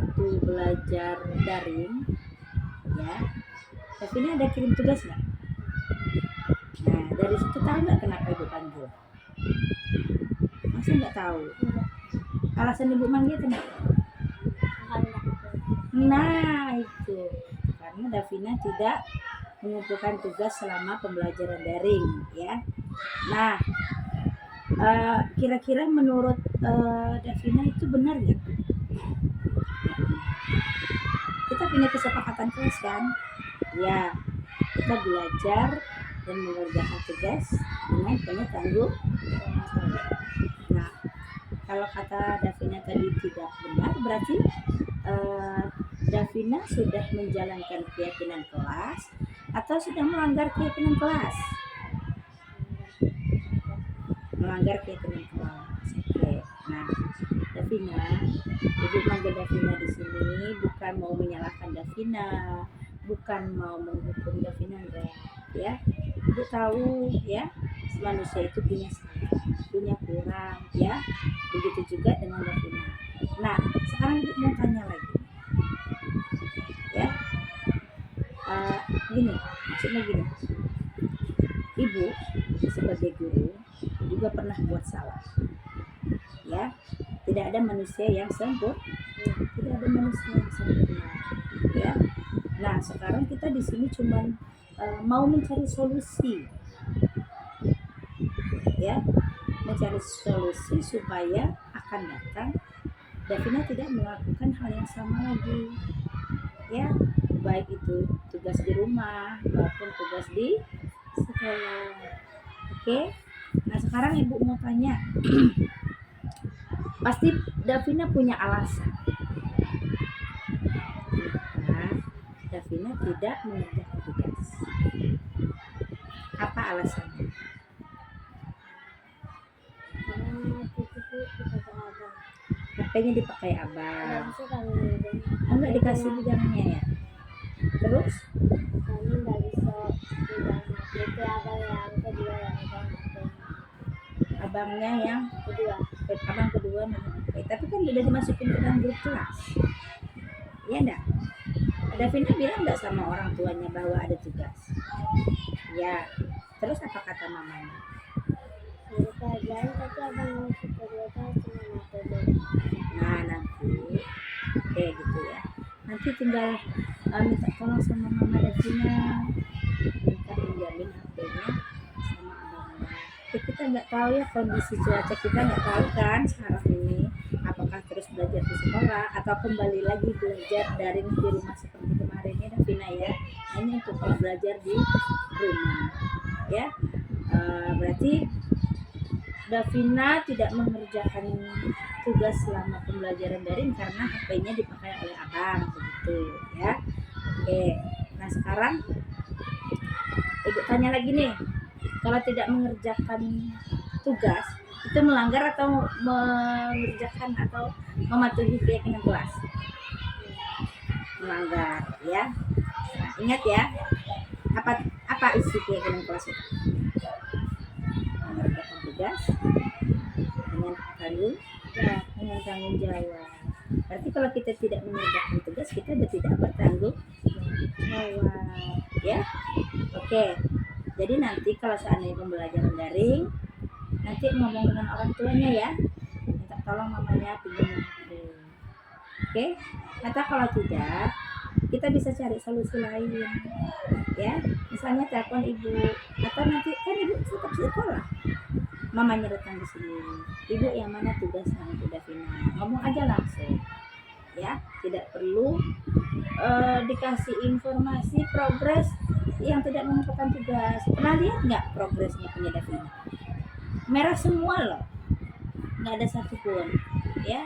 waktu belajar daring ya, Davina ada kirim tugas nggak? Nah dari situ tahu nggak kenapa ibu panggil? Masa nggak tahu? Alasan ibu manggil kenapa? Nah itu karena Davina tidak mengumpulkan tugas selama pembelajaran daring ya. Nah kira-kira menurut Davina itu benar nggak? Kita punya kesepakatan kelas kan? Ya, kita belajar dan mengerjakan tugas dengan penuh tanggung jawab. Nah, kalau kata Davina tadi tidak benar, berarti Davina sudah menjalankan keyakinan kelas atau sudah melanggar keyakinan kelas? Melanggar keyakinan kelas. Oke. Nah, Davina, ibu manggil Davina di sini bukan mau menyalahkan Davina, bukan mau menghukum Davina, enggak ya. Ibu tahu ya, manusia itu punya salah, punya kurang ya. Begitu juga dengan Davina. Nah, sekarang ibu mau tanya lagi ya. Gini, maksudnya gini. Ibu sebagai guru juga pernah buat salah. Ya, tidak ada manusia yang sempurna. Tidak ada manusia yang sempurna. Ya. Nah, sekarang kita di sini cuman mau mencari solusi. Ya, mencari solusi supaya akan datang Davina tidak melakukan hal yang sama lagi. Ya, baik itu tugas di rumah maupun tugas di sekolah. Oke. Nah, sekarang ibu mau tanya. Pasti Davina punya alasan. Nah, Davina tidak mengerjakan tugas. Apa alasannya? HP-nya dipakai abang. Enggak dikasih pegangnya ya. Terus? Kami nggak bisa pegang itu abang yang kedua yang pegang Abangnya yang kedua. abang kedua megang HP. Tapi kan udah dimasukin ke dalam grup kelas. Iya enggak? Davina bilang enggak sama orang tuanya bahwa ada tugas? Ya. Terus apa kata mamanya? Suruh pelajaran tapi abang yang kedua cuma metode. Nah nanti kayak gitu ya. Nanti tinggal minta tolong sama mama Davina, minta pinjamin HP-nya sama abangnya. Kita nggak tahu ya kondisi cuaca, kita nggak tahu kan sekarang ini apakah terus belajar di sekolah atau kembali lagi belajar daring di rumah seperti kemarin ya Davina ya. Ini untuk kalau belajar di rumah ya. Berarti Davina tidak mengerjakan tugas selama pembelajaran daring karena HP-nya dipakai oleh abang begitu ya. Oke. Nah sekarang ibu tanya lagi nih, kalau tidak mengerjakan tugas itu melanggar atau mengerjakan atau mematuhi keyakinan kelas? Melanggar ya. Nah, ingat ya, apa isi keyakinan kelas itu? Mengerjakan tugas dengan tanggung jawab. Berarti kalau kita tidak mengerjakan tugas, kita tidak bertanggung jawab ya. Oke. Jadi nanti kalau seandainya pembelajaran daring, nanti ngomong dengan orang tuanya ya, minta tolong mamanya pinjam HP. Oke. Atau kalau tidak, kita bisa cari solusi lain ya. Misalnya telepon ibu, atau nanti kan ibu tetap di sekolah, mamanya datang di sini, ibu yang mana tugasnya untuk Davina, ngomong aja langsung ya, tidak perlu dikasih informasi progres yang tidak mengumpulkan tugas. Pernah lihat nggak progresnya punya Davina? Merah semua loh, nggak ada satupun ya.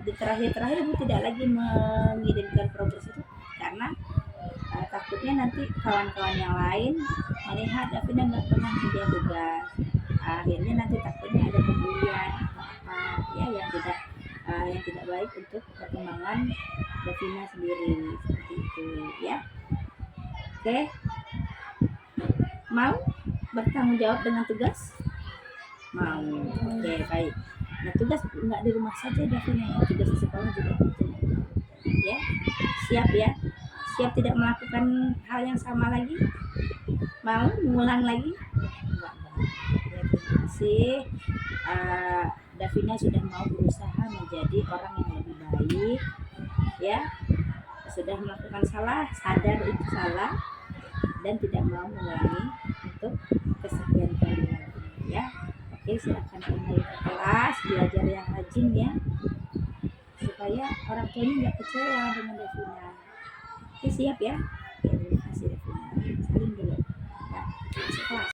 Di terakhir ibu tidak lagi mengirimkan progres itu karena takutnya nanti kawan-kawan yang lain melihat Davina nggak pernah mengerjakan tugas. Akhirnya nanti takutnya ada pembulian apa ya yang tidak baik untuk perkembangan Davina sendiri seperti itu ya. Oke, mau bertanggung jawab dengan tugas? Mau. Oke, baik. Nah tugas nggak di rumah saja Davina ya, tugas di sekolah juga gitu. siap ya, siap tidak melakukan hal yang sama lagi, mau mengulang lagi. Enggak. Ya, terima kasih. Davina sudah mau berusaha menjadi orang yang lebih baik ya, sudah melakukan salah, sadar itu salah dan tidak mau mengulangi untuk kesekian kali lagi ya. Oke, silakan kembali ke kelas, belajar yang rajin ya, supaya orang tuanya nggak kecewa dengan Davina. Oke, siap ya. Oke, terima kasih Davina. Salim dulu ya, masuk kelas.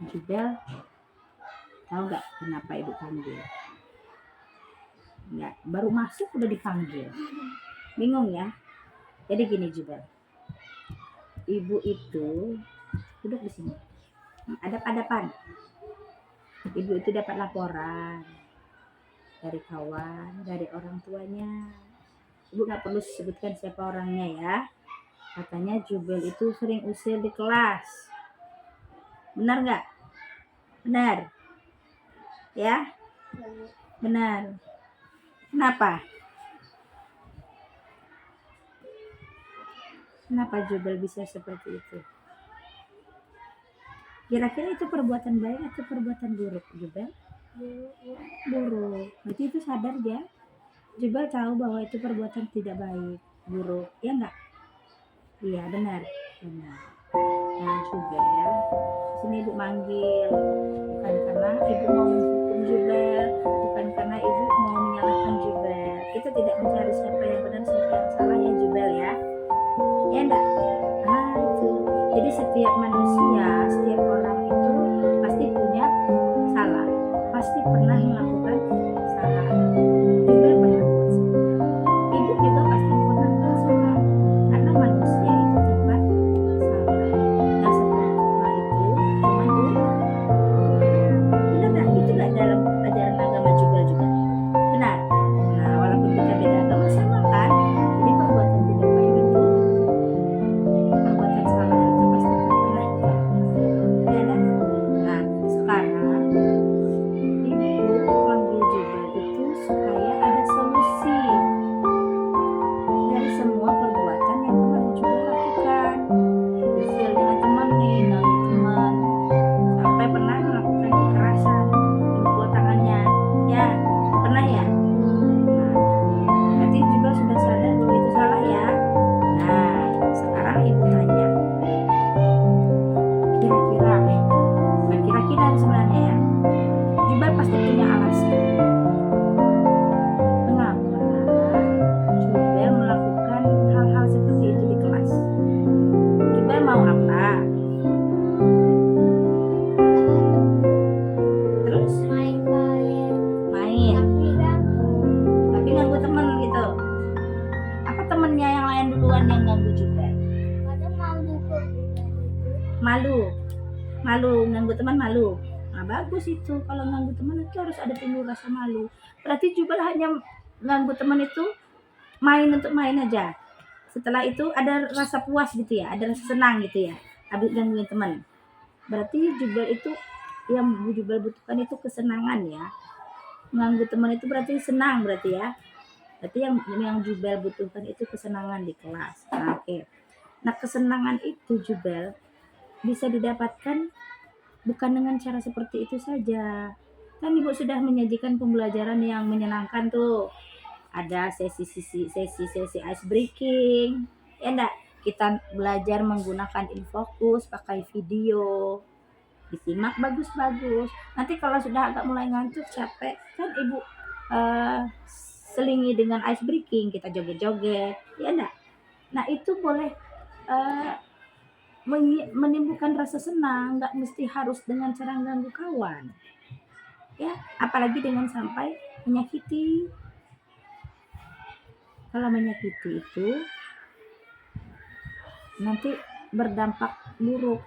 Jubel, tahu nggak kenapa ibu panggil? Nggak, baru masuk udah dipanggil, bingung ya. Jadi gini Jubel, ibu itu duduk di sini, adap-adapan. Ibu itu dapat laporan dari kawan, dari orang tuanya. Ibu nggak perlu sebutkan siapa orangnya ya. Katanya Jubel itu sering usil di kelas. Benar nggak? Benar. Ya? Benar. Kenapa? Kenapa Jubel bisa seperti itu? Kira-kira itu perbuatan baik atau perbuatan buruk Jubel? Buruk. Berarti itu sadar ya? Jubel tahu bahwa itu perbuatan tidak baik, buruk. Ya enggak? Iya, benar. Benar. Nah, Jubel, sini ibu manggil. Bukan karena ibu mau menghukum Jubel, bukan karena ibu mau menyalahkan Jubel. Kita tidak mencari siapa yang benar, siapa yang salah ya Jubel ya. Ya enggak? Ah, itu. Jadi setiap manusia, setiap orang itu pasti punya salah, pasti pernah melakukan salah. Jubel pernah buat salah. Ibu juga pasti pernah buat salah. Karena manusia itu tempat salah. Nah setelah itu cuma tuh benar nggak? Itu nggak dalam ajaran agama Jubel juga. Benar. Nah walaupun kita beda agama sama kan. Jadi perbuatan tidak baik itu, perbuatan salah itu pasti pernah kita. Ya kan? Nah sekarang ibu manggil Jubel itu supaya ada solusi dari semua perbuatan yang kemarin Jubel lakukan. Usil dengan teman nih, ganggu teman, sampai pernah melakukan kekerasan, dipukul tangannya. Ya, pernah ya? Nah, berarti Jubel sudah sadar bahwa itu salah ya. Nah, sekarang ibu tanya, kira-kira, bukan kira-kira sebenarnya ya, Jubel pasti punya alasan. Mengapa Jubel melakukan hal-hal seperti itu di kelas? Jubel mau apa? Terus Main balik, main, tapi ganggu. tapi ganggu temen gitu. Apa temennya yang lain duluan yang ganggu Jubel? Kadang mau dukung juga itu. Malu ganggu teman, malu. Nah bagus itu, kalau ganggu teman itu harus ada timbul rasa malu. Berarti Jubel hanya ganggu teman itu main untuk main aja. Setelah itu ada rasa puas gitu ya, ada rasa senang gitu ya, habis gangguin teman. Berarti Jubel itu, yang Jubel butuhkan itu kesenangan ya. Mengganggu teman itu berarti senang berarti ya. Berarti yang Jubel butuhkan itu kesenangan di kelas. Nah, oke. Nah kesenangan itu Jubel bisa didapatkan bukan dengan cara seperti itu saja. Kan ibu sudah menyajikan pembelajaran yang menyenangkan tuh. Ada sesi ice breaking. Ya enggak? Kita belajar menggunakan infocus, pakai video. Disimak bagus-bagus. Nanti kalau sudah agak mulai ngantuk, capek, kan ibu selingi dengan ice breaking, kita joget-joget. Ya enggak? Nah, itu boleh menimbulkan rasa senang, nggak mesti harus dengan cara ganggu kawan ya, apalagi dengan sampai menyakiti. Kalau menyakiti itu nanti berdampak buruk,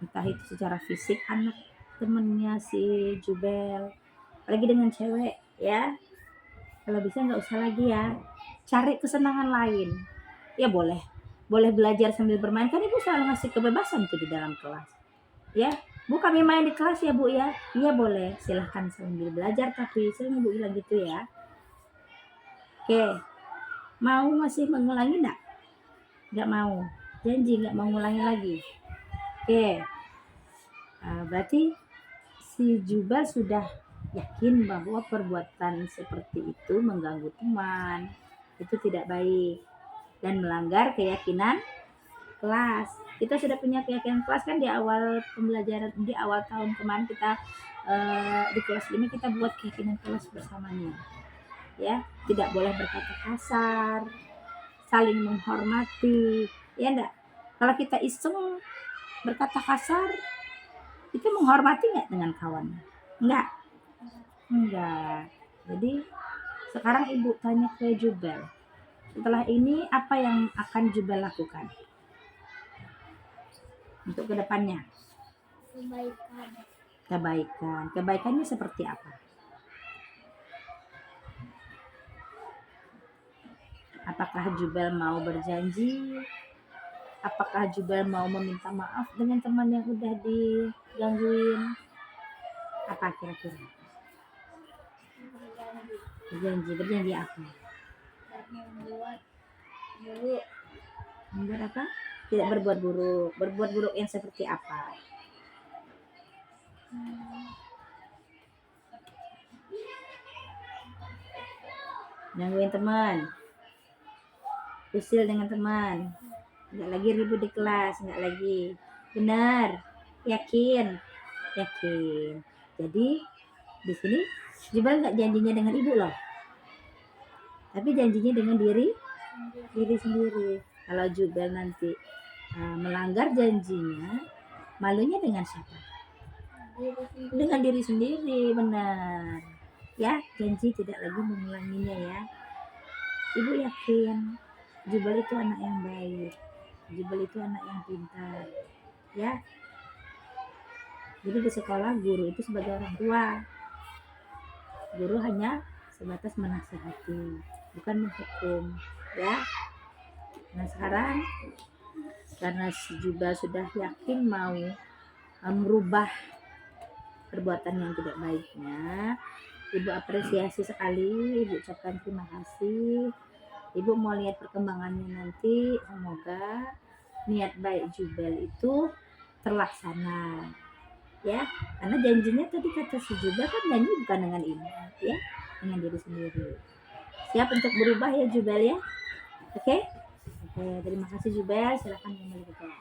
entah itu secara fisik anak temennya si Jubel, apalagi dengan cewek ya. Kalau bisa nggak usah lagi ya, cari kesenangan lain ya. Boleh belajar sambil bermain, kan ibu selalu ngasih kebebasan tuh di dalam kelas ya. Bu, kami main di kelas ya Bu ya. Iya boleh, silahkan sambil belajar tapi sering Bu bilang gitu ya. Oke, mau masih mengulangi enggak? Enggak mau. Janji enggak mau ngulangi lagi. Oke. Berarti si Jubal sudah yakin bahwa perbuatan seperti itu mengganggu teman, itu tidak baik dan melanggar keyakinan kelas. Kita sudah punya keyakinan kelas kan di awal pembelajaran, di awal tahun kemarin kita di kelas ini kita buat keyakinan kelas bersamanya. Ya, tidak boleh berkata kasar, saling menghormati, ya enggak? Kalau kita iseng berkata kasar, itu menghormati nggak dengan kawan? Enggak. Enggak. Jadi sekarang Ibu tanya ke Jubel. Setelah ini apa yang akan Jubel lakukan untuk kedepannya? Kebaikan. Kebaikan. Kebaikannya seperti apa? Apakah Jubel mau berjanji? Apakah Jubel mau meminta maaf dengan teman yang udah digangguin? Apa kira-kira? Berjanji. Berjanji apa? Dan membuat buruk. Membuat apa? Tidak berbuat buruk. Berbuat buruk yang seperti apa? Gangguin teman. Usil dengan teman. Enggak lagi ribut di kelas, enggak lagi. Benar. Yakin. Yakin. Jadi di sini Jubal enggak janjinya dengan ibu loh. Tapi janjinya dengan diri sendiri. Kalau Jubal nanti melanggar janjinya, malunya dengan siapa? Dengan diri sendiri, benar. Ya, janji tidak lagi mengulanginya ya. Ibu yakin Jubal itu anak yang baik. Jubal itu anak yang pintar. Ya. Jadi di sekolah guru itu sebagai orang tua. Guru hanya sebatas menasihati, bukan menghukum, ya. Nah sekarang karena si Jubal sudah yakin mau merubah perbuatan yang tidak baiknya, Ibu apresiasi sekali, Ibu ucapkan terima kasih. Ibu mau lihat perkembangannya nanti, semoga niat baik Jubal itu terlaksana, ya. Karena janjinya tadi kata si Jubal kan janji bukan dengan ibu, ya, dengan diri sendiri. Siap untuk berubah ya Jubal ya, oke? Oke, terima kasih Jubal, silakan kembali ke kelas.